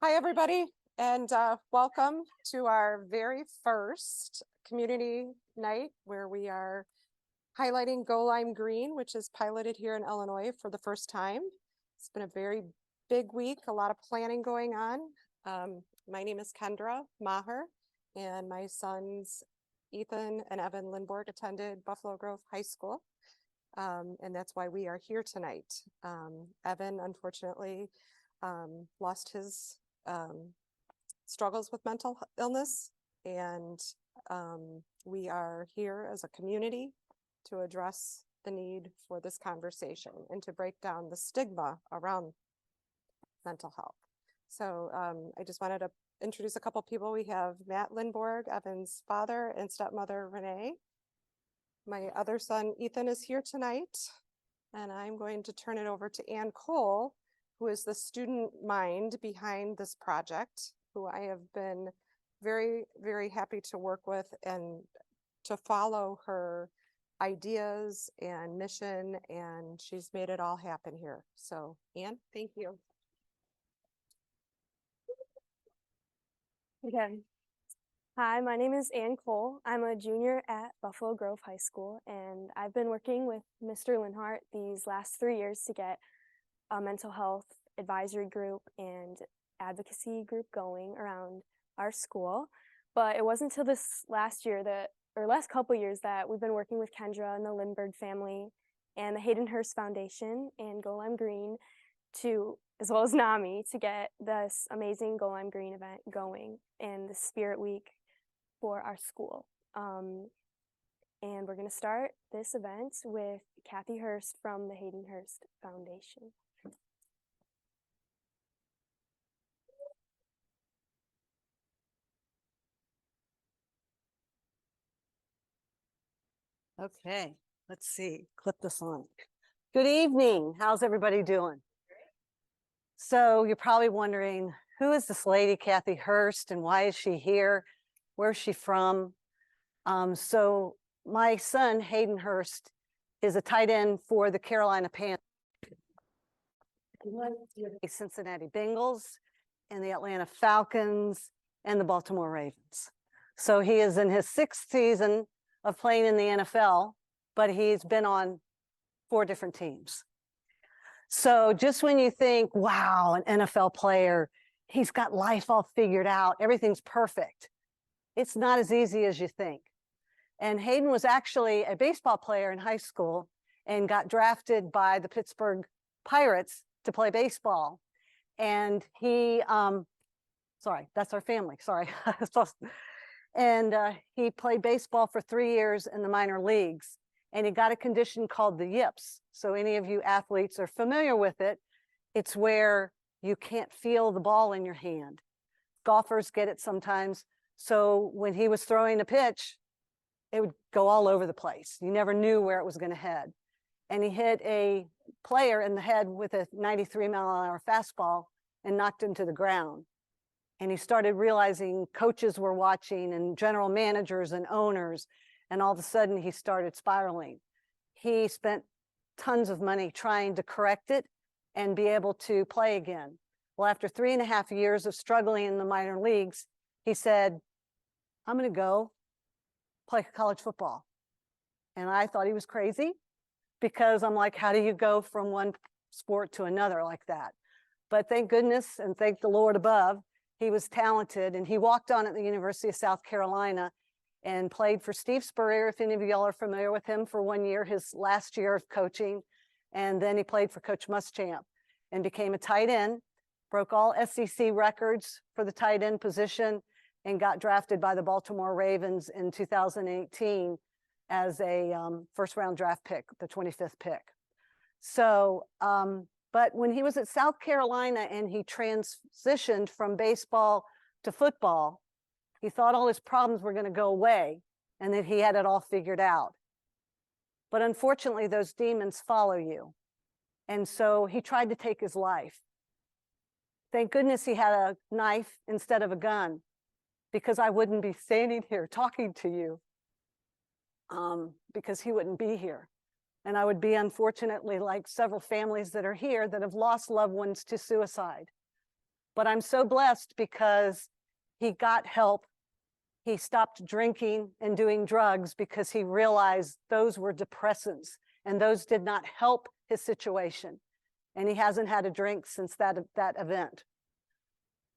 Hi, everybody, and welcome to our very first community night where we are highlighting Go Lime Green, which is piloted here in Illinois for the first time. It's been a very big week, a lot of planning going on. My name is Kendra Maher, and my sons Ethan and Evan Lindborg attended Buffalo Grove High School, and that's why we are here tonight. Evan, unfortunately, lost his struggles with mental illness, and we are here as a community to address the need for this conversation and to break down the stigma around mental health. So I just wanted to introduce a couple people. We have Matt Lindborg, Evan's father, and stepmother Renee. My other son Ethan is here tonight, and I'm going to turn it over to Ann Cole, who is the student mind behind this project, who I have been very, very happy to work with and to follow her ideas and mission, and she's made it all happen here. So, Ann, thank you. Okay. Hi, my name is Ann Cole. I'm a junior at Buffalo Grove High School, and I've been working with Mr. Linhart these last 3 years to get a mental health advisory group and advocacy group going around our school. But it wasn't until this last couple years that we've been working with Kendra and the Lindbergh family and the Hayden Hurst Foundation and Go Lime Green as well as NAMI, to get this amazing Go Lime Green event going in the Spirit Week for our school. And we're going to start this event with Kathy Hurst from the Hayden Hurst Foundation. Okay, let's see, clip this on. Good evening, how's everybody doing? So you're probably wondering, who is this lady, Kathy Hurst, and why is she here? Where's she from? So my son, Hayden Hurst, is a tight end for the Carolina Panthers, the Cincinnati Bengals, and the Atlanta Falcons, and the Baltimore Ravens. So he is in his 6th season of playing in the NFL, but he's been on 4 different teams. So just when you think, wow, an NFL player, he's got life all figured out, everything's perfect, it's not as easy as you think. And Hayden was actually a baseball player in high school and got drafted by the Pittsburgh Pirates to play baseball. And he, sorry, that's our family, sorry. And he played baseball for 3 years in the minor leagues, and he got a condition called the yips. So any of you athletes are familiar with it. It's where you can't feel the ball in your hand. Golfers get it sometimes. So when he was throwing a pitch, it would go all over the place. You never knew where it was going to head. And he hit a player in the head with a 93-mile-an-hour fastball and knocked him to the ground. And he started realizing coaches were watching and general managers and owners, and all of a sudden he started spiraling. He spent tons of money trying to correct it and be able to play again. Well, after 3.5 years of struggling in the minor leagues, he said, I'm going to go play college football. And I thought he was crazy, because I'm like, how do you go from one sport to another like that? But thank goodness and thank the Lord above, he was talented, and he walked on at the University of South Carolina and played for Steve Spurrier, if any of y'all are familiar with him, for 1 year, his last year of coaching. And then he played for Coach Muschamp and became a tight end, broke all SEC records for the tight end position, and got drafted by the Baltimore Ravens in 2018 as a first-round draft pick, the 25th pick. So, but when he was at South Carolina and he transitioned from baseball to football, he thought all his problems were going to go away and that he had it all figured out. But unfortunately, those demons follow you. And so he tried to take his life. Thank goodness he had a knife instead of a gun, because I wouldn't be standing here talking to you, because he wouldn't be here. And I would be, unfortunately, like several families that are here that have lost loved ones to suicide. But I'm so blessed because he got help. He stopped drinking and doing drugs because he realized those were depressants and those did not help his situation. And he hasn't had a drink since that event.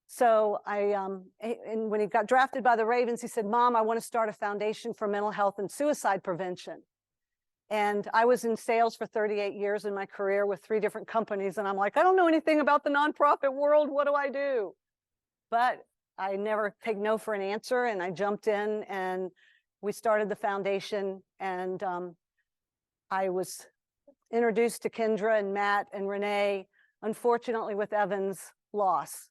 So and when he got drafted by the Ravens, he said, "Mom, I want to start a foundation for mental health and suicide prevention." And I was in sales for 38 years in my career with 3 different companies. And I'm like, I don't know anything about the nonprofit world. What do I do? But I never take no for an answer. And I jumped in and we started the foundation. And I was introduced to Kendra and Matt and Renee, unfortunately with Evan's loss.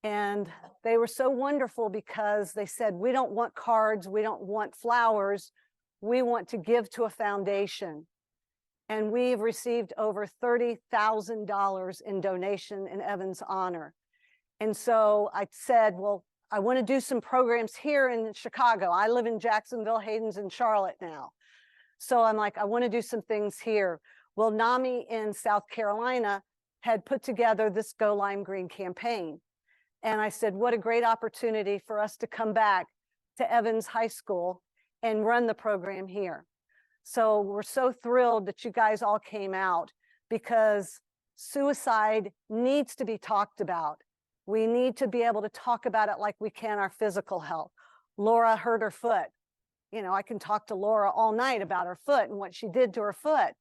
And they were so wonderful because they said, we don't want cards, we don't want flowers, we want to give to a foundation. And we've received over $30,000 in donation in Evan's honor. And so I said, well, I want to do some programs here in Chicago. I live in Jacksonville, Hayden's in Charlotte now. So I'm like, I want to do some things here. Well, NAMI in South Carolina had put together this Go Lime Green campaign. And I said, what a great opportunity for us to come back to Evans High School and run the program here. So we're so thrilled that you guys all came out because suicide needs to be talked about. We need to be able to talk about it like we can our physical health. Laura hurt her foot. You know, I can talk to Laura all night about her foot and what she did to her foot.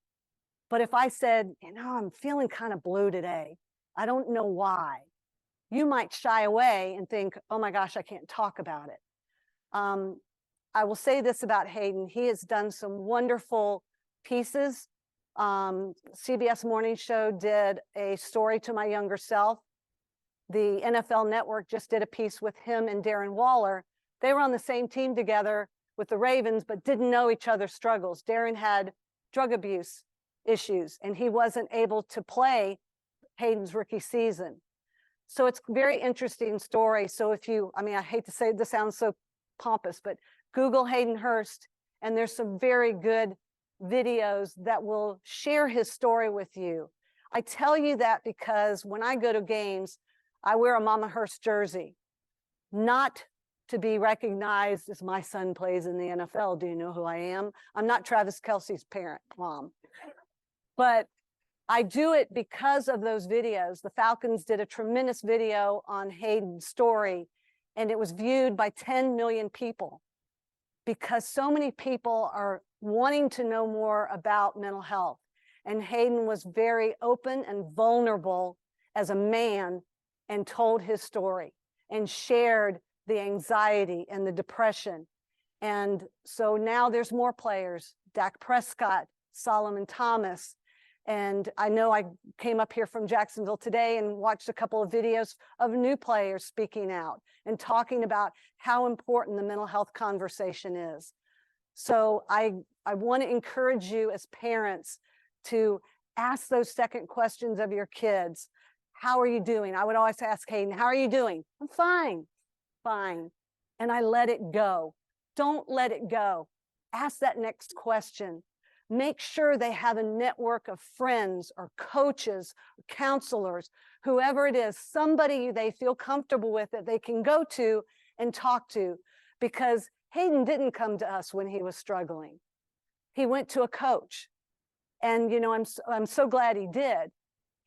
But if I said, you know, I'm feeling kind of blue today, I don't know why, you might shy away and think, oh my gosh, I can't talk about it. I will say this about Hayden. He has done some wonderful pieces. CBS Morning Show did a story to my younger self. The NFL Network just did a piece with him and Darren Waller. They were on the same team together with the Ravens, but didn't know each other's struggles. Darren had drug abuse issues, and he wasn't able to play Hayden's rookie season. So it's a very interesting story. So if you, I mean, I hate to say this sounds so pompous, but Google Hayden Hurst, and there's some very good videos that will share his story with you. I tell you that because when I go to games, I wear a Mama Hurst jersey, not to be recognized as my son plays in the NFL. Do you know who I am? I'm not Travis Kelce's parent, mom. But I do it because of those videos. The Falcons did a tremendous video on Hayden's story, and it was viewed by 10 million people because so many people are wanting to know more about mental health. And Hayden was very open and vulnerable as a man and told his story and shared the anxiety and the depression. And so now there's more players, Dak Prescott, Solomon Thomas. And I know I came up here from Jacksonville today and watched a couple of videos of new players speaking out and talking about how important the mental health conversation is. So I want to encourage you as parents to ask those second questions of your kids. How are you doing? I would always ask Hayden, how are you doing? I'm fine, fine. And I let it go. Don't let it go. Ask that next question. Make sure they have a network of friends or coaches, or counselors, whoever it is, somebody they feel comfortable with that they can go to and talk to. Because Hayden didn't come to us when he was struggling. He went to a coach. And, you know, I'm so glad he did.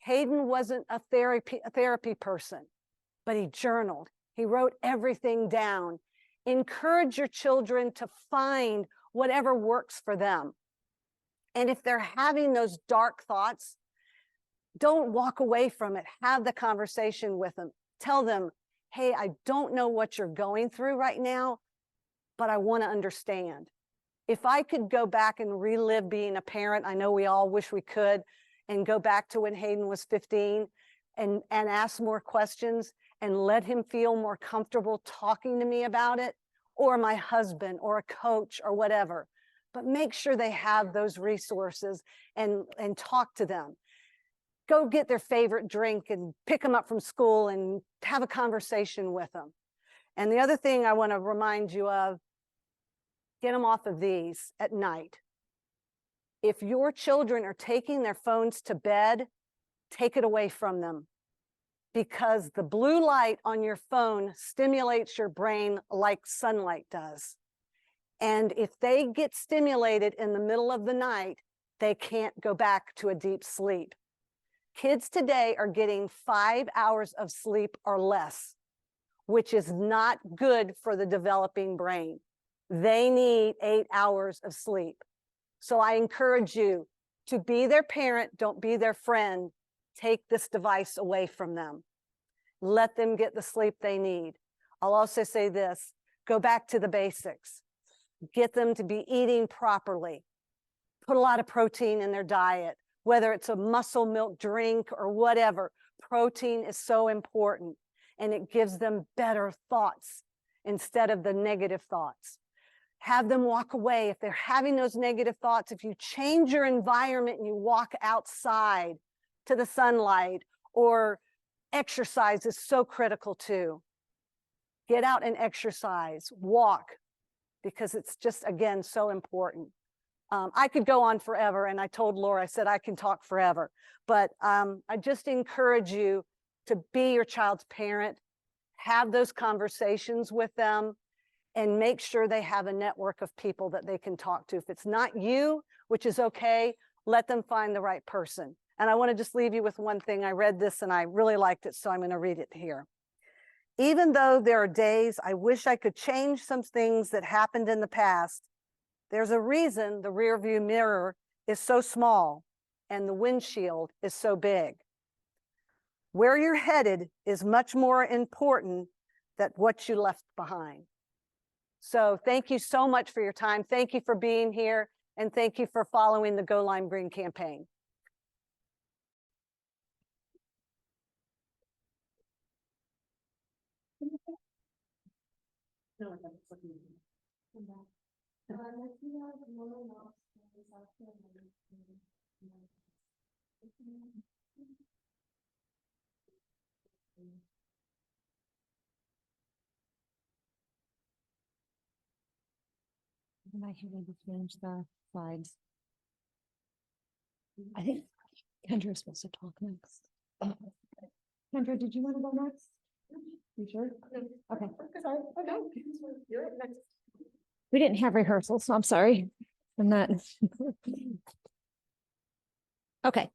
Hayden wasn't a therapy person, but he journaled. He wrote everything down. Encourage your children to find whatever works for them. And if they're having those dark thoughts, don't walk away from it. Have the conversation with them. Tell them, hey, I don't know what you're going through right now, but I want to understand. If I could go back and relive being a parent, I know we all wish we could, and go back to when Hayden was 15 and ask more questions and let him feel more comfortable talking to me about it, or my husband or a coach or whatever. But make sure they have those resources and talk to them. Go get their favorite drink and pick them up from school and have a conversation with them. And the other thing I want to remind you of, get them off of these at night. If your children are taking their phones to bed, take it away from them. because the blue light on your phone stimulates your brain like sunlight does. And if they get stimulated in the middle of the night, they can't go back to a deep sleep. Kids today are getting 5 hours of sleep or less, which is not good for the developing brain. They need 8 hours of sleep. So I encourage you to be their parent, don't be their friend. Take this device away from them. Let them get the sleep they need. I'll also say this, go back to the basics. Get them to be eating properly. Put a lot of protein in their diet, whether it's a muscle milk drink or whatever. Protein is so important, and it gives them better thoughts instead of the negative thoughts. Have them walk away. If they're having those negative thoughts, if you change your environment and you walk outside to the sunlight, or exercise is so critical too. Get out and exercise, walk, because it's just, again, so important. I could go on forever, and I told Laura, I said, I can talk forever, but I just encourage you to be your child's parent, have those conversations with them, and make sure they have a network of people that they can talk to. If it's not you, which is okay, let them find the right person. And I want to just leave you with one thing. I read this and I really liked it, so I'm going to read it here. Even though there are days I wish I could change some things that happened in the past, there's a reason the rearview mirror is so small and the windshield is so big. Where you're headed is much more important than what you left behind. So thank you so much for your time. Thank you for being here, and thank you for following the Go Lime Green campaign. Am I here to change the slides? I think Kendra's supposed to talk next. Kendra, did you want to go next? You sure? Okay. Sorry. Okay. You're up next. We didn't have rehearsal, so I'm sorry. I'm not. Okay.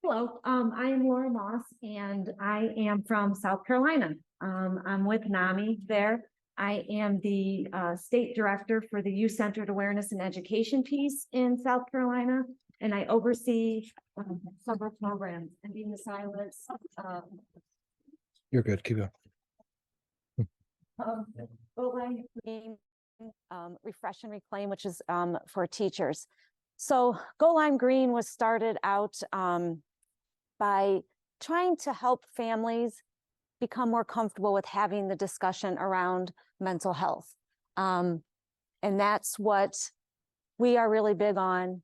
Hello, I am Laura Moss, and I am from South Carolina. I'm with NAMI there. I am the state director for the Youth-Centered Awareness and Education piece in South Carolina, and I oversee several programs. And being the silence. You're good. Keep going. Refresh and Reclaim, which is for teachers. So Go Lime Green was started out by trying to help families become more comfortable with having the discussion around mental health. And that's what we are really big on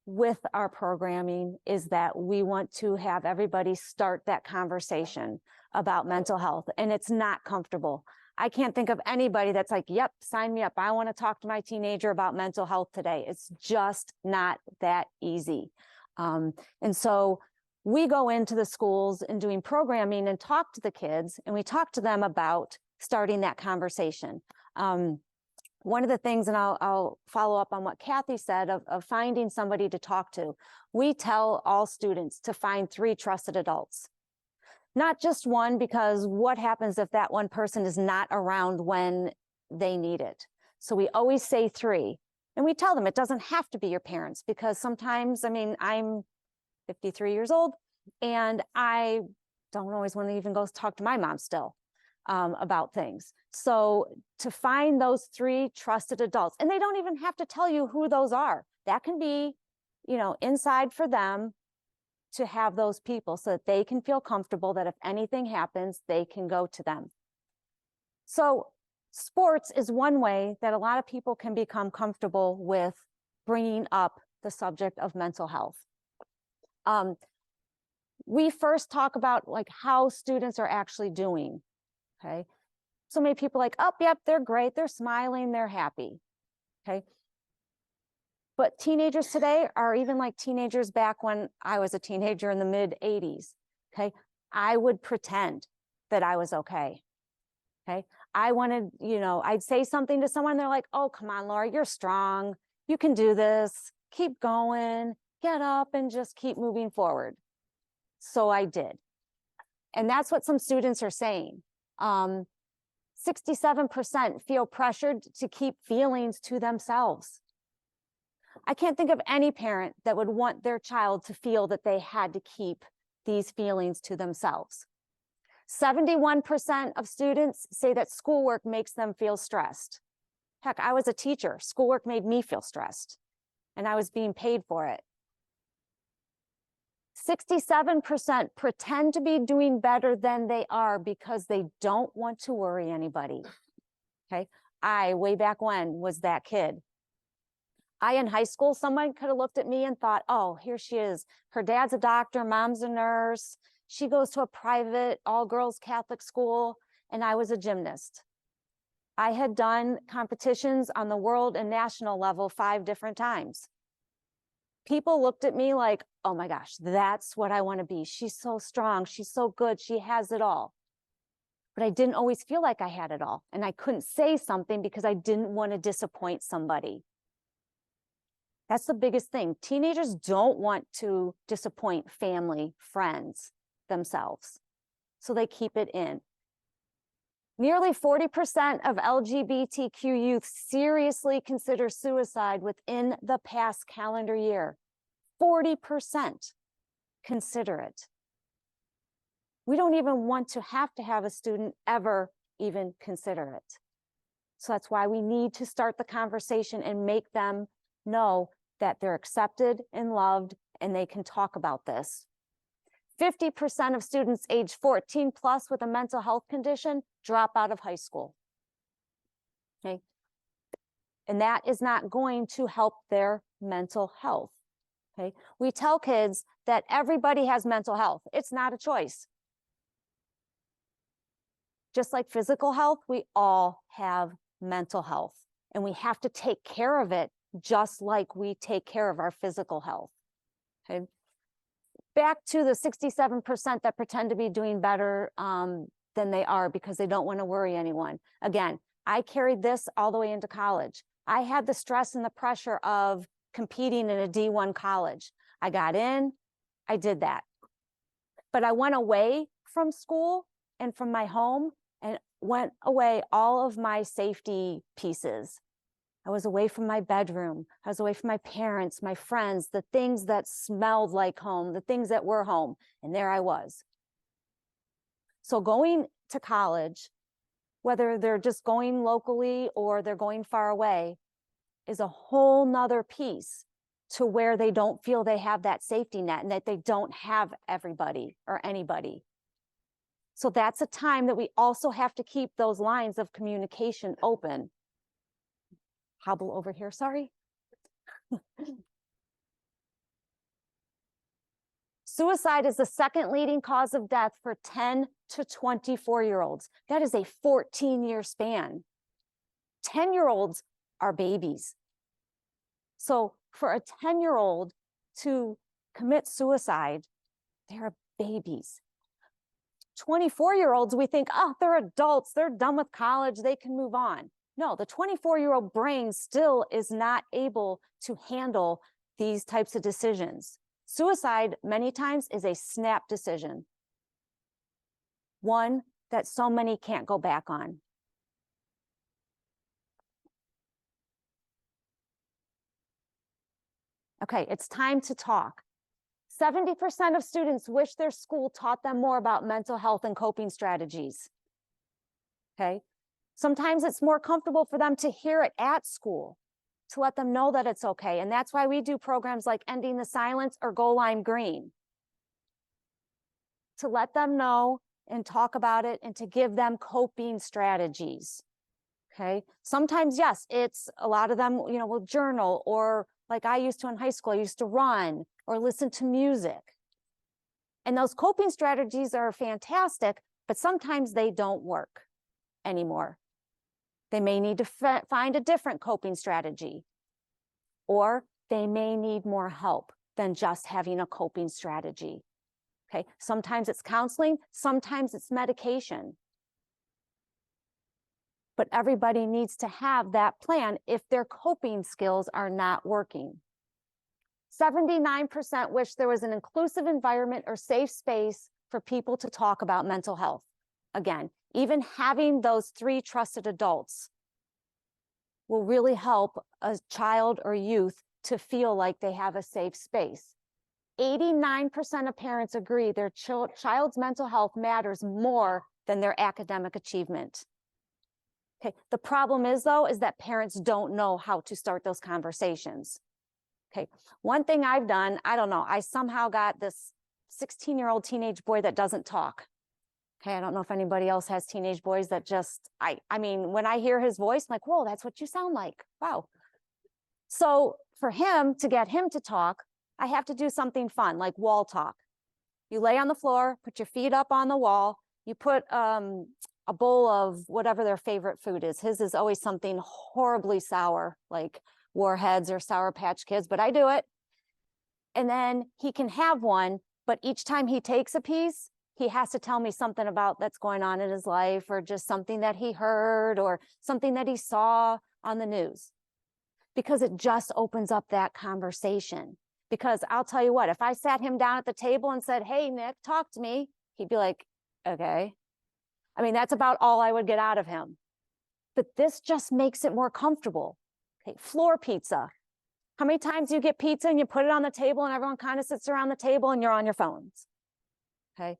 with our programming, is that we want to have everybody start that conversation about mental health, and it's not comfortable. I can't think of anybody that's like, yep, sign me up. I want to talk to my teenager about mental health today. It's just not that easy. And so we go into the schools and doing programming and talk to the kids, and we talk to them about starting that conversation. One of the things, and I'll follow up on what Kathy said, of finding somebody to talk to. We tell all students to find 3 trusted adults. Not just one, because what happens if that one person is not around when they need it? So we always say 3. And we tell them it doesn't have to be your parents, because sometimes, I mean, I'm 53 years old, and I don't always want to even go talk to my mom still about things. So to find those 3 trusted adults, and they don't even have to tell you who those are. That can be, you know, inside for them, to have those people so that they can feel comfortable that if anything happens, they can go to them. So sports is one way that a lot of people can become comfortable with bringing up the subject of mental health. We first talk about like how students are actually doing, okay? So many people like, oh, yep, they're great, they're smiling, they're happy, okay? But teenagers today are even like teenagers back when I was a teenager in the mid-'80s, okay? I would pretend that I was okay. Okay. I wanted, I'd say something to someone, they're like, oh, come on, Laura, you're strong. You can do this. Keep going, get up and just keep moving forward. So I did. And that's what some students are saying. 67% feel pressured to keep feelings to themselves. I can't think of any parent that would want their child to feel that they had to keep these feelings to themselves. 71% of students say that schoolwork makes them feel stressed. Heck, I was a teacher. Schoolwork made me feel stressed, and I was being paid for it. 67% pretend to be doing better than they are because they don't want to worry anybody. Okay, I, way back when, was that kid. In high school, someone could have looked at me and thought, oh, here she is. Her dad's a doctor, mom's a nurse. She goes to a private all-girls Catholic school, and I was a gymnast. I had done competitions on the world and national level 5 different times. People looked at me like, oh my gosh, that's what I want to be. She's so strong. She's so good. She has it all. But I didn't always feel like I had it all. And I couldn't say something because I didn't want to disappoint somebody. That's the biggest thing. Teenagers don't want to disappoint family, friends, themselves. So they keep it in. Nearly 40% of LGBTQ youth seriously consider suicide within the past calendar year. 40% consider it. We don't even want to have a student ever even consider it. So that's why we need to start the conversation and make them know that they're accepted and loved and they can talk about this. 50% of students age 14 plus with a mental health condition drop out of high school. Okay. And that is not going to help their mental health. Okay. We tell kids that everybody has mental health. It's not a choice. Just like physical health, we all have mental health, and we have to take care of it just like we take care of our physical health. Okay. Back to the 67% that pretend to be doing better than they are because they don't want to worry anyone. Again, I carried this all the way into college. I had the stress and the pressure of competing in a D1 college. I got in, I did that. But I went away from school and from my home and went away all of my safety pieces. I was away from my bedroom. I was away from my parents, my friends, the things that smelled like home, the things that were home. And there I was. So going to college, whether they're just going locally or they're going far away, is a whole nother piece to where they don't feel they have that safety net and that they don't have everybody or anybody. So that's a time that we also have to keep those lines of communication open. Hobble over here, sorry. Suicide is the second leading cause of death for 10 to 24-year-olds. That is a 14-year span. 10-year-olds are babies. So for a 10-year-old to commit suicide, they're babies. 24-year-olds, we think, oh, they're adults, they're done with college, they can move on. No, the 24-year-old brain still is not able to handle these types of decisions. Suicide, many times, is a snap decision. One that so many can't go back on. Okay, it's time to talk. 70% of students wish their school taught them more about mental health and coping strategies. Okay, sometimes it's more comfortable for them to hear it at school, to let them know that it's okay. And that's why we do programs like Ending the Silence or Go Lime Green, to let them know and talk about it and to give them coping strategies. Okay, sometimes, yes, it's a lot of them, will journal, or like I used to in high school, I used to run or listen to music. And those coping strategies are fantastic, but sometimes they don't work anymore. They may need to find a different coping strategy, or they may need more help than just having a coping strategy. Okay, sometimes it's counseling, sometimes it's medication. But everybody needs to have that plan if their coping skills are not working. 79% wish there was an inclusive environment or safe space for people to talk about mental health. Again, even having those 3 trusted adults will really help a child or youth to feel like they have a safe space. 89% of parents agree their child's mental health matters more than their academic achievement. Okay, the problem is though, is that parents don't know how to start those conversations. Okay, one thing I've done, I don't know, I somehow got this 16-year-old teenage boy that doesn't talk. Okay, I don't know if anybody else has teenage boys that just, I mean, when I hear his voice, I'm like, whoa, that's what you sound like. Wow. So for him, to get him to talk, I have to do something fun, like wall talk. You lay on the floor, put your feet up on the wall, you put a bowl of whatever their favorite food is. His is always something horribly sour, like Warheads or Sour Patch Kids, but I do it. And then he can have one, but each time he takes a piece, he has to tell me something about that's going on in his life, or just something that he heard, or something that he saw on the news, because it just opens up that conversation. Because I'll tell you what, if I sat him down at the table and said, hey, Nick, talk to me, he'd be like, okay. I mean, that's about all I would get out of him. But this just makes it more comfortable. Okay, floor pizza. How many times do you get pizza and you put it on the table and everyone kind of sits around the table and you're on your phones? Okay,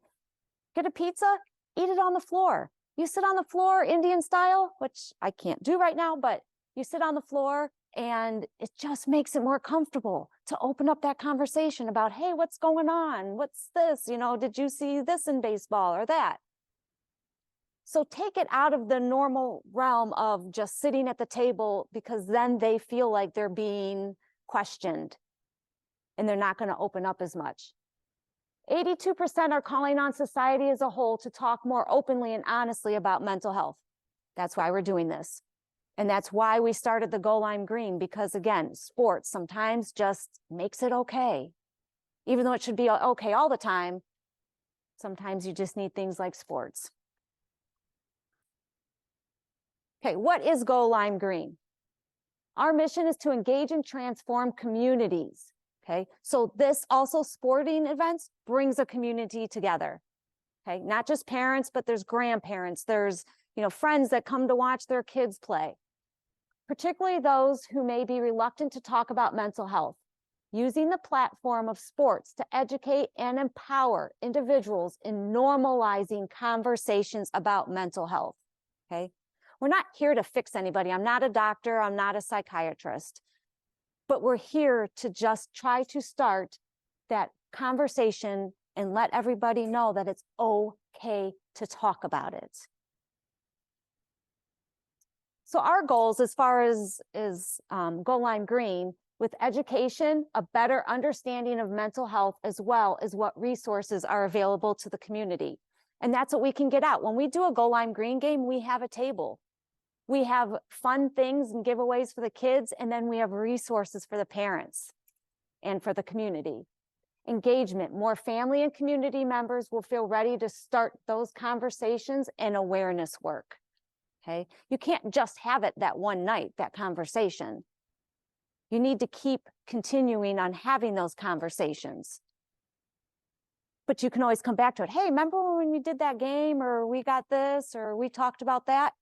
get a pizza, eat it on the floor. You sit on the floor, Indian style, which I can't do right now, but you sit on the floor and it just makes it more comfortable to open up that conversation about, hey, what's going on? What's this? You know, did you see this in baseball or that? So take it out of the normal realm of just sitting at the table, because then they feel like they're being questioned and they're not going to open up as much. 82% are calling on society as a whole to talk more openly and honestly about mental health. That's why we're doing this. And that's why we started the Go Lime Green, because again, sports sometimes just makes it okay. Even though it should be okay all the time, sometimes you just need things like sports. Okay, what is Go Lime Green? Our mission is to engage and transform communities. Okay, so this also sporting events brings a community together. Okay, not just parents, but there's grandparents, there's, you know, friends that come to watch their kids play. Particularly those who may be reluctant to talk about mental health, using the platform of sports to educate and empower individuals in normalizing conversations about mental health. Okay, we're not here to fix anybody. I'm not a doctor, I'm not a psychiatrist, but we're here to just try to start that conversation and let everybody know that it's okay to talk about it. So our goals as far as Go Lime Green, with education, a better understanding of mental health, as well as what resources are available to the community. And that's what we can get out. When we do a Go Lime Green game, we have a table. We have fun things and giveaways for the kids, and then we have resources for the parents and for the community. Engagement, more family and community members will feel ready to start those conversations and awareness work. Okay, you can't just have it that one night, that conversation. You need to keep continuing on having those conversations. But you can always come back to it. Hey, remember when we did that game, or we got this, or we talked about that?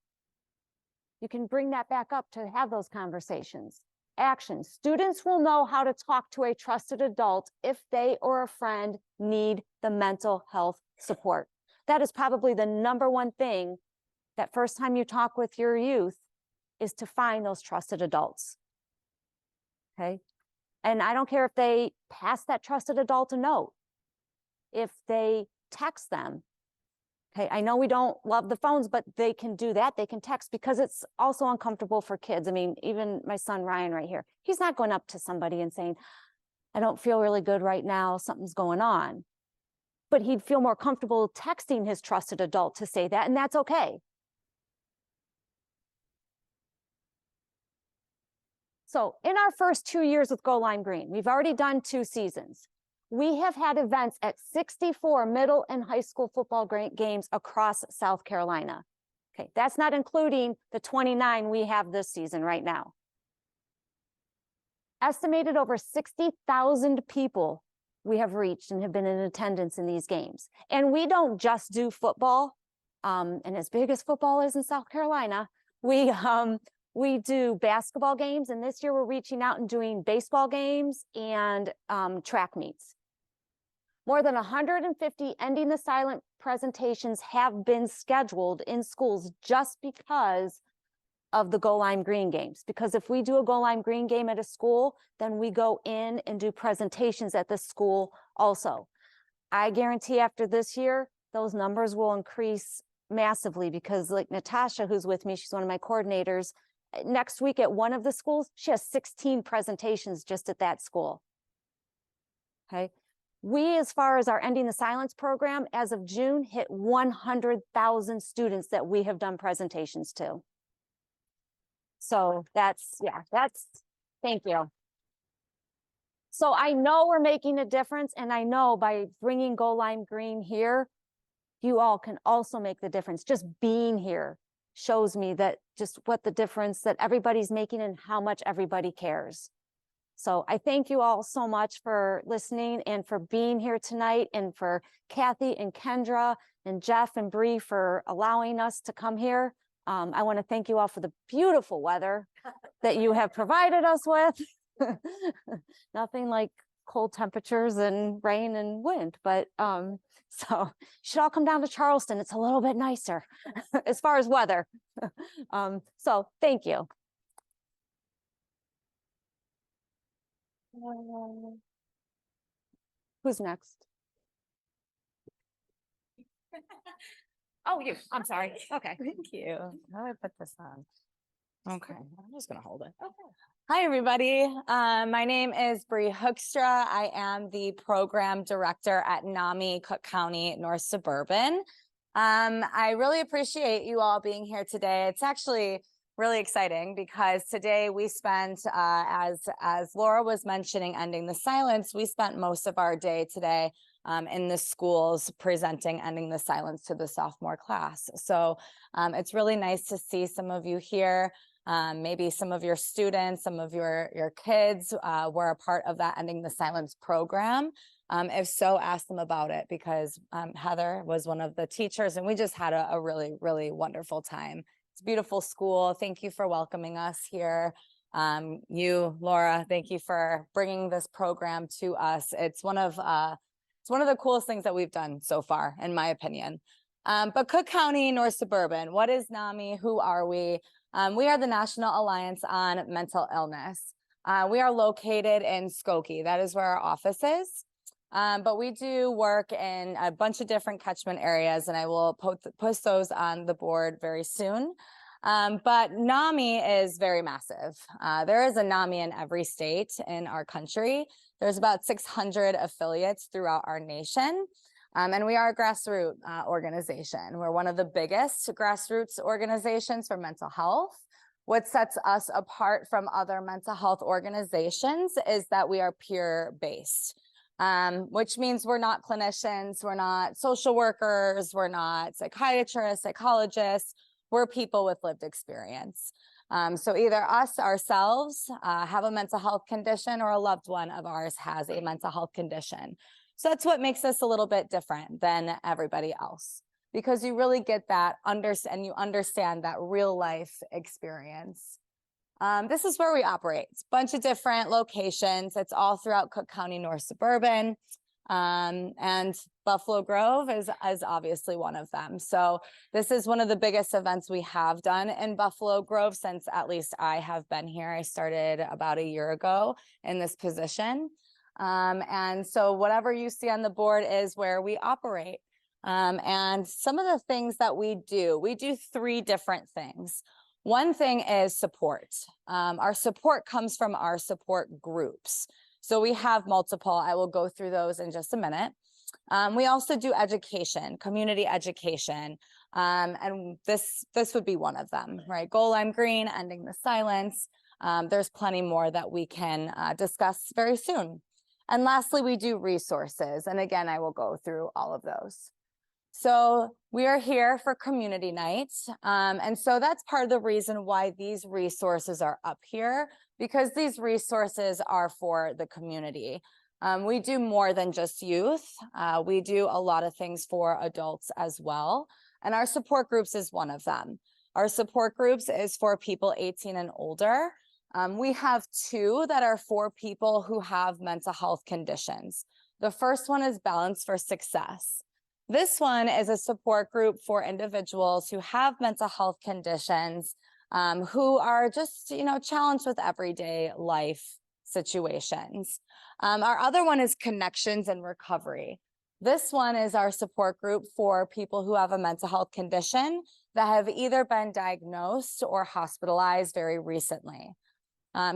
You can bring that back up to have those conversations. Action. Students will know how to talk to a trusted adult if they or a friend need the mental health support. That is probably the #1 thing that first time you talk with your youth, is to find those trusted adults. Okay. And I don't care if they pass that trusted adult a note, if they text them. Okay, I know we don't love the phones, but they can do that. They can text, because it's also uncomfortable for kids. I mean, even my son Ryan right here, he's not going up to somebody and saying, I don't feel really good right now, something's going on. But he'd feel more comfortable texting his trusted adult to say that, and that's okay. So in our first 2 years with Go Lime Green, we've already done 2 seasons. We have had events at 64 middle and high school football games across South Carolina. Okay, that's not including the 29 we have this season right now. Estimated over 60,000 people we have reached and have been in attendance in these games. And we don't just do football, and as big as football is in South Carolina, we do basketball games, and this year we're reaching out and doing baseball games and track meets. More than 150 Ending the Silent presentations have been scheduled in schools just because of the Go Lime Green games. Because if we do a Go Lime Green game at a school, then we go in and do presentations at the school also. I guarantee after this year, those numbers will increase massively because like Natasha, who's with me, she's one of my coordinators, next week at one of the schools, she has 16 presentations just at that school. Okay. We, as far as our Ending the Silence program, as of June, hit 100,000 students that we have done presentations to. So that's, thank you. So I know we're making a difference, and I know by bringing Go Lime Green here, you all can also make the difference. Just being here shows me that just what the difference that everybody's making and how much everybody cares. So I thank you all so much for listening and for being here tonight, and for Kathy and Kendra and Jeff and Bree for allowing us to come here. I want to thank you all for the beautiful weather that you have provided us with. Nothing like cold temperatures and rain and wind, but so you should all come down to Charleston. It's a little bit nicer as far as weather. So thank you. Who's next? Oh, you. I'm sorry. Okay. Thank you. How do I put this on? Okay, I'm just gonna hold it. Okay. Hi, everybody. My name is Bree Hookstra. I am the program director at NAMI Cook County North Suburban. I really appreciate you all being here today. It's actually really exciting because today we spent, as Laura was mentioning, Ending the Silence, we spent most of our day today in the schools presenting Ending the Silence to the sophomore class. So it's really nice to see some of you here. Maybe some of your students, some of your kids were a part of that Ending the Silence program. If so, ask them about it, because Heather was one of the teachers and we just had a really, really wonderful time. It's a beautiful school. Thank you for welcoming us here. You, Laura, thank you for bringing this program to us. It's one of the coolest things that we've done so far, in my opinion. But Cook County North Suburban, what is NAMI? Who are we? We are the National Alliance on Mental Illness. We are located in Skokie. That is where our office is. But we do work in a bunch of different catchment areas, and I will post those on the board very soon. But NAMI is very massive. There is a NAMI in every state in our country. There's about 600 affiliates throughout our nation. And we are a grassroots organization. We're one of the biggest grassroots organizations for mental health. What sets us apart from other mental health organizations is that we are peer-based, which means we're not clinicians, we're not social workers, we're not psychiatrists, psychologists, we're people with lived experience. So either us ourselves have a mental health condition, or a loved one of ours has a mental health condition. So that's what makes us a little bit different than everybody else, because you really get that you understand that real life experience. This is where we operate. It's a bunch of different locations. It's all throughout Cook County North Suburban. And Buffalo Grove is obviously one of them. So this is one of the biggest events we have done in Buffalo Grove since at least I have been here. I started about a year ago in this position. And so whatever you see on the board is where we operate. And some of the things that we do 3 different things. One thing is support. Our support comes from our support groups. So we have multiple. I will go through those in just a minute. We also do education, community education. And this would be one of them, right? Go Lime Green, Ending the Silence. There's plenty more that we can discuss very soon. And lastly, we do resources. And again, I will go through all of those. So we are here for community nights. And so that's part of the reason why these resources are up here, because these resources are for the community. We do more than just youth. We do a lot of things for adults as well. And our support groups is one of them. Our support groups is for people 18 and older. We have two that are for people who have mental health conditions. The first one is Balance for Success. This one is a support group for individuals who have mental health conditions, who are just, challenged with everyday life situations. Our other one is Connections and Recovery. This one is our support group for people who have a mental health condition that have either been diagnosed or hospitalized very recently.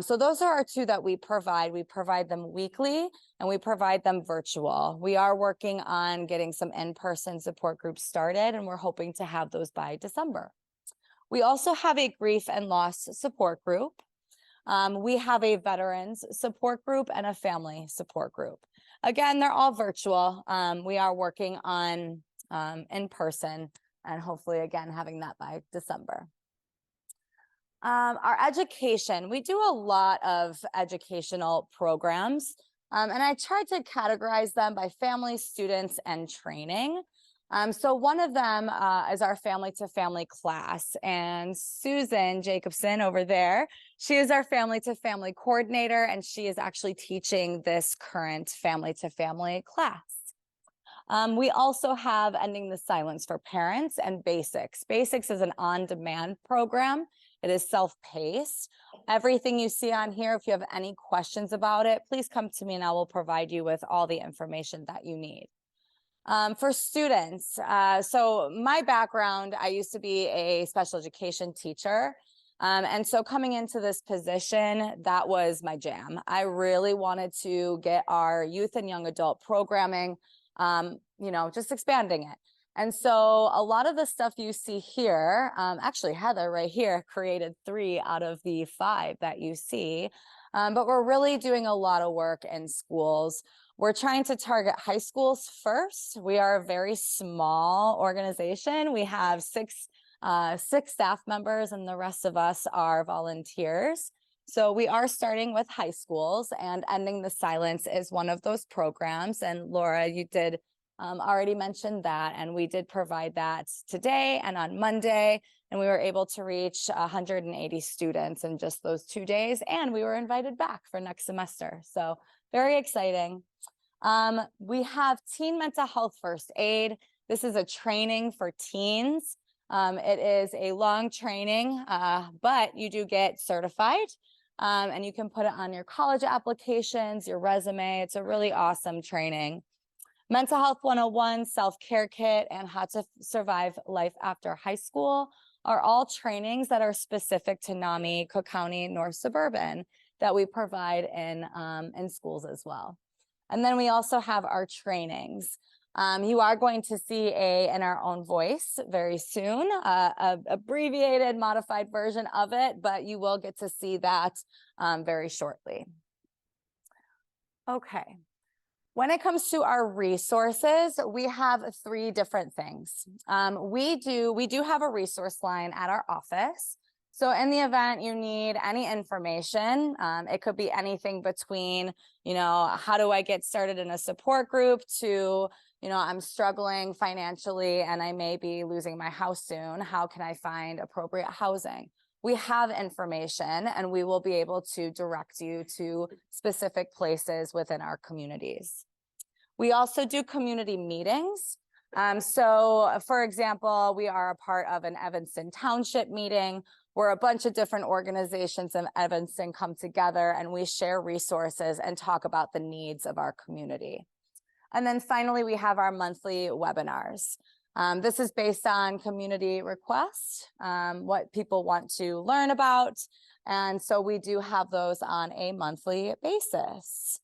So those are our two that we provide. We provide them weekly and we provide them virtual. We are working on getting some in-person support groups started, and we're hoping to have those by December. We also have a grief and loss support group. We have a veterans support group and a family support group. Again, they're all virtual. We are working on in person and hopefully again having that by December. Our education, we do a lot of educational programs, and I tried to categorize them by family, students, and training. So one of them is our family to family class, and Susan Jacobson over there, she is our family to family coordinator, and she is actually teaching this current family to family class. We also have Ending the Silence for Parents and Basics. Basics is an on-demand program. It is self-paced. Everything you see on here, if you have any questions about it, please come to me and I will provide you with all the information that you need. For students, so my background, I used to be a special education teacher. And so coming into this position, that was my jam. I really wanted to get our youth and young adult programming, just expanding it. And so a lot of the stuff you see here, actually Heather right here created 3 out of the 5 that you see, but we're really doing a lot of work in schools. We're trying to target high schools first. We are a very small organization. We have 6 staff members and the rest of us are volunteers. So we are starting with high schools, and Ending the Silence is one of those programs. And Laura, you did already mentioned that, and we did provide that today and on Monday, and we were able to reach 180 students in just those 2 days, and we were invited back for next semester. So very exciting. We have Teen Mental Health First Aid. This is a training for teens. It is a long training, but you do get certified, and you can put it on your college applications, your resume. It's a really awesome training. Mental Health 101, Self-Care Kit, and How to Survive Life After High School are all trainings that are specific to NAMI, Cook County, North Suburban that we provide in schools as well. And then we also have our trainings. You are going to see in our own voice very soon, a abbreviated, modified version of it, but you will get to see that very shortly. Okay. When it comes to our resources, we have 3 different things. We do have a resource line at our office. So in the event you need any information, it could be anything between, how do I get started in a support group to, I'm struggling financially and I may be losing my house soon. How can I find appropriate housing? We have information and we will be able to direct you to specific places within our communities. We also do community meetings. So for example, we are a part of an Evanston Township meeting where a bunch of different organizations in Evanston come together and we share resources and talk about the needs of our community. And then finally, we have our monthly webinars. This is based on community requests, what people want to learn about. And so we do have those on a monthly basis.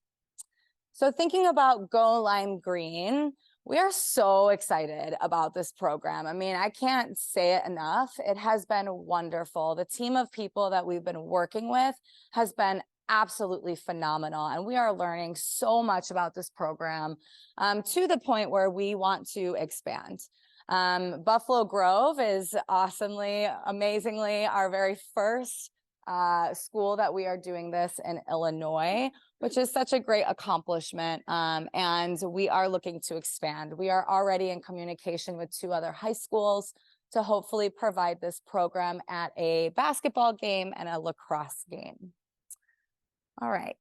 So thinking about Go Lime Green, we are so excited about this program. I mean, I can't say it enough. It has been wonderful. The team of people that we've been working with has been absolutely phenomenal. And we are learning so much about this program to the point where we want to expand. Buffalo Grove is awesomely, amazingly our very first school that we are doing this in Illinois, which is such a great accomplishment. And we are looking to expand. We are already in communication with 2 other high schools to hopefully provide this program at a basketball game and a lacrosse game. All right.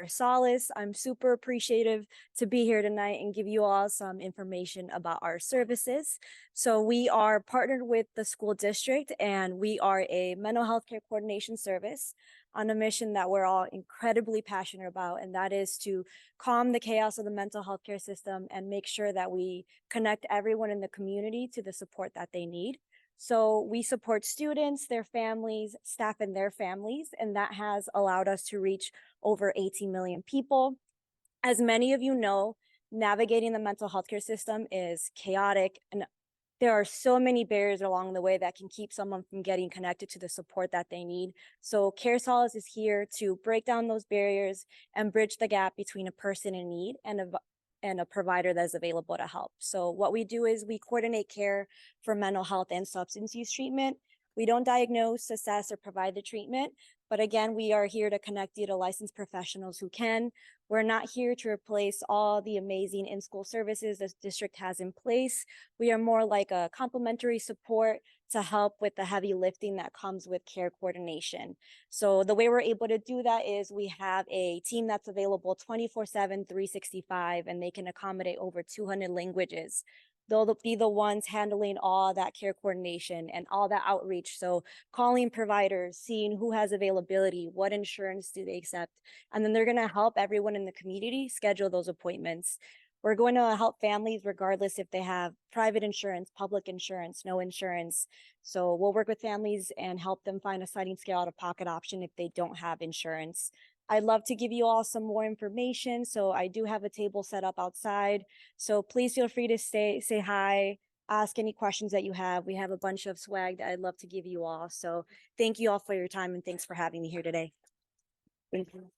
Solace. I'm super appreciative to be here tonight and give you all some information about our services. So we are partnered with the school district, and we are a mental health care coordination service on a mission that we're all incredibly passionate about, and that is to calm the chaos of the mental health care system and make sure that we connect everyone in the community to the support that they need. So we support students, their families, staff, and their families, and that has allowed us to reach over 18 million people. As many of you know, navigating the mental health care system is chaotic, and there are so many barriers along the way that can keep someone from getting connected to the support that they need. So Care Solace is here to break down those barriers and bridge the gap between a person in need and a provider that is available to help. So what we do is we coordinate care for mental health and substance use treatment. We don't diagnose, assess, or provide the treatment, but again, we are here to connect you to licensed professionals who can. We're not here to replace all the amazing in-school services the district has in place. We are more like a complementary support to help with the heavy lifting that comes with care coordination. So the way we're able to do that is we have a team that's available 24/7, 365, and they can accommodate over 200 languages. They'll be the ones handling all that care coordination and all that outreach. So calling providers, seeing who has availability, what insurance do they accept, and then they're going to help everyone in the community schedule those appointments. We're going to help families regardless if they have private insurance, public insurance, no insurance. So we'll work with families and help them find a sliding scale out-of-pocket option if they don't have insurance. I'd love to give you all some more information. So I do have a table set up outside. So please feel free to say hi, ask any questions that you have. We have a bunch of swag that I'd love to give you all. So thank you all for your time, and thanks for having me here today. Thank you.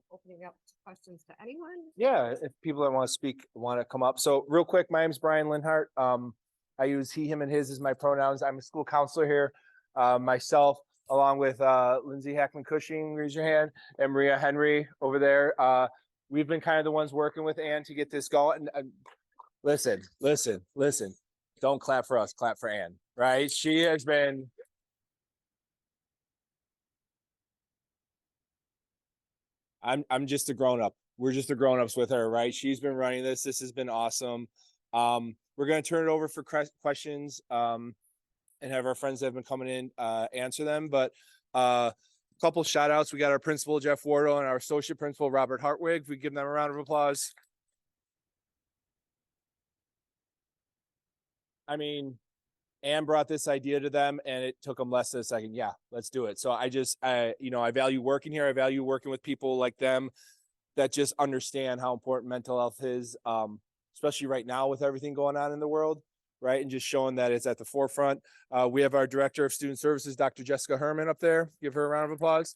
Opening up to questions to anyone. Yeah, if people that want to speak want to come up. So real quick, my name's Brian Linhart. I use he, him, and his as my pronouns. I'm a school counselor here. Myself, along with Lindsay Hackman Cushing, raise your hand, and Maria Henry over there. We've been kind of the ones working with Ann to get this going. Listen. Don't clap for us, clap for Ann, right? She has been I'm just a grown-up. We're just the grown-ups with her, right? She's been running this. This has been awesome. We're going to turn it over for questions and have our friends that have been coming in answer them. But a couple shout outs. We got our principal, Jeff Wardle, and our associate principal, Robert Hartwig. If we give them a round of applause. I mean, Ann brought this idea to them and it took them less than a second. Yeah, let's do it. So I value working here. I value working with people like them that just understand how important mental health is, especially right now with everything going on in the world, right? And just showing that it's at the forefront. We have our Director of Student Services, Dr. Jessica Herman, up there. Give her a round of applause.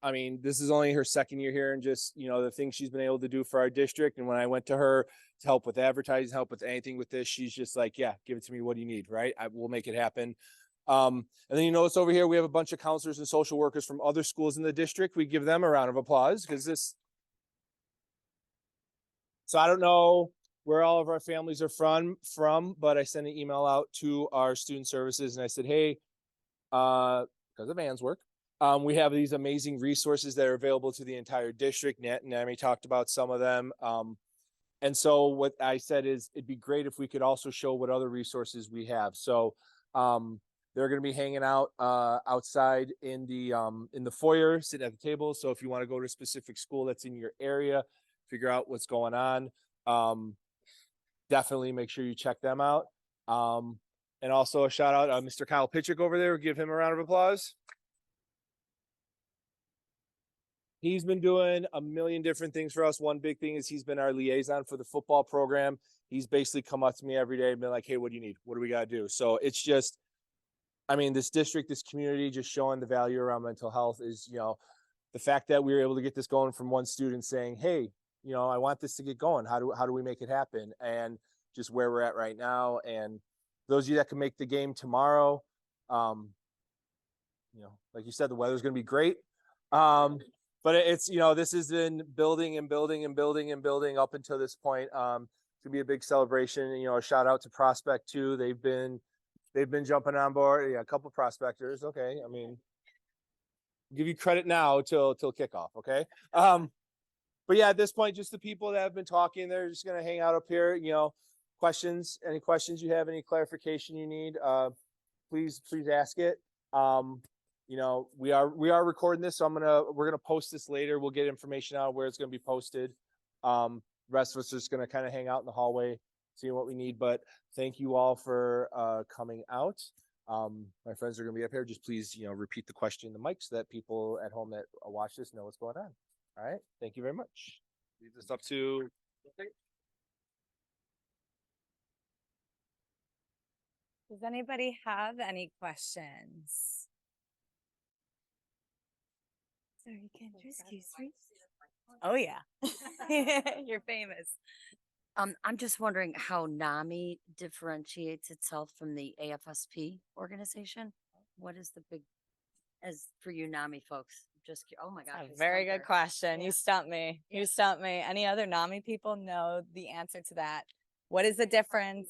I mean, this is only her second year here, and just, the things she's been able to do for our district. And when I went to her to help with advertising, help with anything with this, she's just like, yeah, give it to me. What do you need? Right. I will make it happen. And then, it's over here, we have a bunch of counselors and social workers from other schools in the district. We give them a round of applause because so I don't know where all of our families are from, but I sent an email out to our student services and I said, hey, because of Ann's work, we have these amazing resources that are available to the entire district. NAMI talked about some of them. And so what I said is it'd be great if we could also show what other resources we have. So they're going to be hanging out outside in the foyer, sitting at the table. So if you want to go to a specific school that's in your area, figure out what's going on, definitely make sure you check them out. And also a shout out, Mr. Kyle Pitchick over there. Give him a round of applause. He's been doing a million different things for us. One big thing is he's been our liaison for the football program. He's basically come up to me every day and been like, hey, what do you need? What do we got to do? So it's just, I mean, this district, this community, just showing the value around mental health is, the fact that we were able to get this going from one student saying, hey, I want this to get going. How do we make it happen? And just where we're at right now. And those of you that can make the game tomorrow, like you said, the weather's going to be great. But it's, this has been building and building and building and building up until this point. It's gonna be a big celebration. A shout out to Prospect too. They've been jumping on board. Yeah, a couple prospectors. Okay. I mean, give you credit now till kickoff. Okay. But yeah, at this point, just the people that have been talking, they're just gonna hang out up here. Any questions you have, any clarification you need, please ask it. We are recording this, so we're gonna post this later. We'll get information out where it's gonna be posted. The rest of us are just gonna kind of hang out in the hallway, seeing what we need. But thank you all for coming out. My friends are gonna be up here. Just please, repeat the question in the mic so that people at home that watch this know what's going on. All right. Thank you very much. Leave this up to. Does anybody have any questions? Sorry, Kendra, excuse me. Oh, yeah. You're famous. I'm just wondering how NAMI differentiates itself from the AFSP organization. What is the big, as for you NAMI folks? Oh my gosh. A very good question. You stumped me. You stumped me. Any other NAMI people know the answer to that? What is the difference?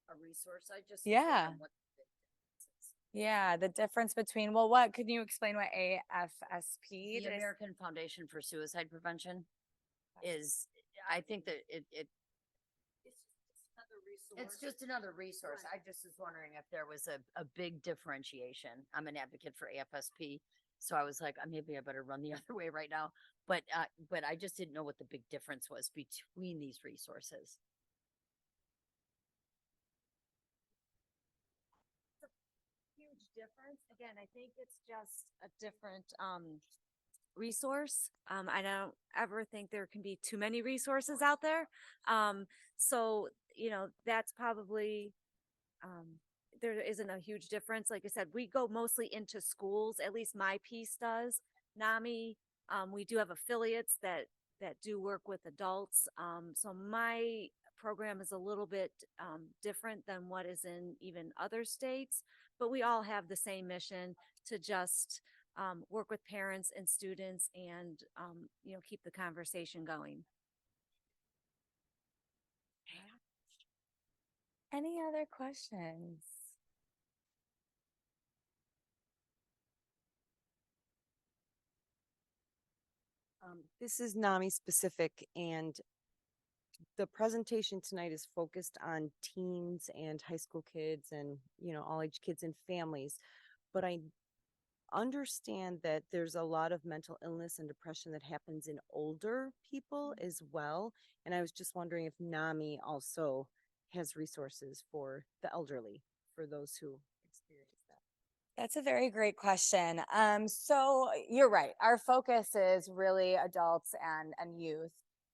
A resource. I just. Yeah. What Yeah, the difference between, what can you explain what AFSP the is? American Foundation for Suicide Prevention is, I think that it's just another resource. I just was wondering if there was a big differentiation. I'm an advocate for AFSP. So I was like, maybe I better run the other way right now. But I just didn't know what the big difference was between these resources. Huge difference. Again, I think it's just a different resource. I don't ever think there can be too many resources out there. So, that's probably there isn't a huge difference. Like I said, we go mostly into schools, at least my piece does. NAMI, we do have affiliates that do work with adults. So my program is a little bit different than what is in even other states, but we all have the same mission to just work with parents and students and, keep the conversation going. Any other questions? This is NAMI specific, and the presentation tonight is focused on teens and high school kids and, all age kids and families. But I understand that there's a lot of mental illness and depression that happens in older people as well. And I was just wondering if NAMI also has resources for the elderly, for those who experience that. That's a very great question. So you're right. Our focus is really adults and youth.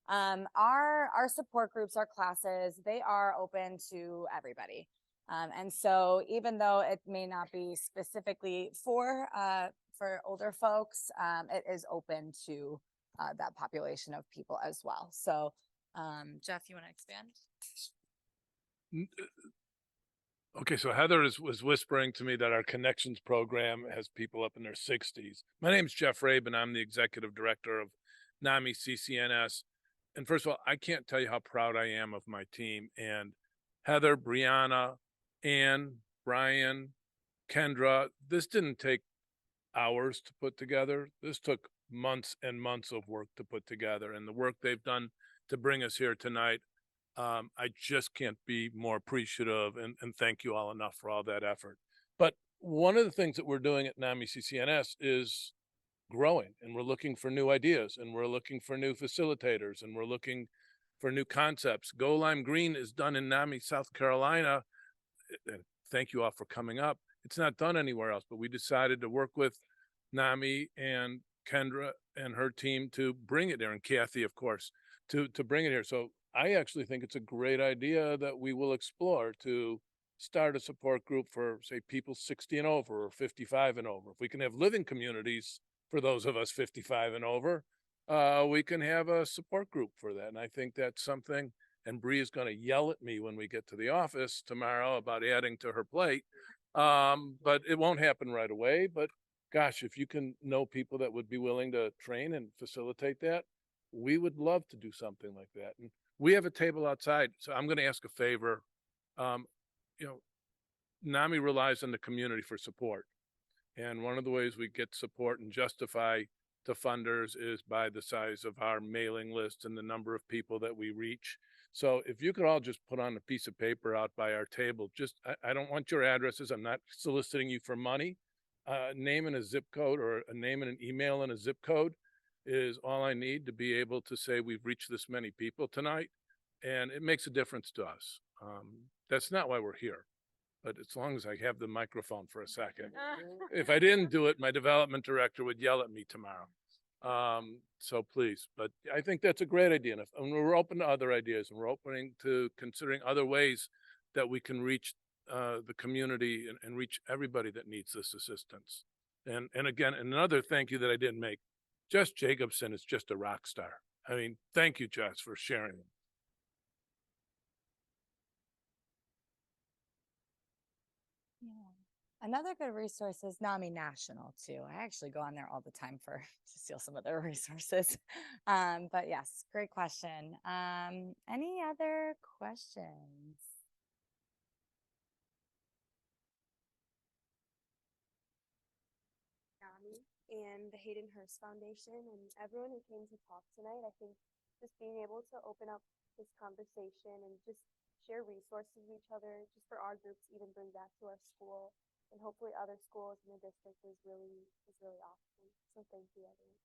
Our support groups, our classes, they are open to everybody. And so even though it may not be specifically for older folks, it is open to that population of people as well. So, Jeff, you want to expand? Okay, so Heather was whispering to me that our Connections program has people up in their 60s. My name's Jeff Rabin. I'm the executive director of NAMI CCNS. And first of all, I can't tell you how proud I am of my team. And Heather, Brianna, Ann, Brian, Kendra, this didn't take hours to put together. This took months and months of work to put together. And the work they've done to bring us here tonight, I just can't be more appreciative and thank you all enough for all that effort. But one of the things that we're doing at NAMI CCNS is growing, and we're looking for new ideas, and we're looking for new facilitators, and we're looking for new concepts. Go Lime Green is done in NAMI, South Carolina, thank you all for coming up. It's not done anywhere else, but we decided to work with NAMI and Kendra and her team to bring it there, and Kathy, of course, to bring it here. So I actually think it's a great idea that we will explore to start a support group for, say, people 60 and over or 55 and over. If we can have living communities for those of us 55 and over, we can have a support group for that. And I think that's something, and Bree is going to yell at me when we get to the office tomorrow about adding to her plate. But it won't happen right away. But gosh, if you can know people that would be willing to train and facilitate that, we would love to do something like that. And we have a table outside. So I'm going to ask a favor. You know, NAMI relies on the community for support. And one of the ways we get support and justify to funders is by the size of our mailing list and the number of people that we reach. So if you could all just put on a piece of paper out by our table, just, I don't want your addresses. I'm not soliciting you for money. Name and a zip code, or a name and an email and a zip code is all I need to be able to say we've reached this many people tonight. And it makes a difference to us. That's not why we're here. But as long as I have the microphone for a second, if I didn't do it, my development director would yell at me tomorrow. So please, but I think that's a great idea. And we're open to other ideas, and we're opening to considering other ways that we can reach the community and reach everybody that needs this assistance. And again, another thank you that I didn't make. Jess Jacobson is just a rock star. I mean, thank you, Jess, for sharing. Yeah. Another good resource is NAMI National too. I actually go on there all the time to steal some of their resources. But yes, great question. Any other questions? NAMI and the Hayden Hurst Foundation and everyone who came to talk tonight. I think just being able to open up this conversation and just share resources with each other, just for our groups, even bring that to our school and hopefully other schools in the district is really awesome. So thank you, everyone.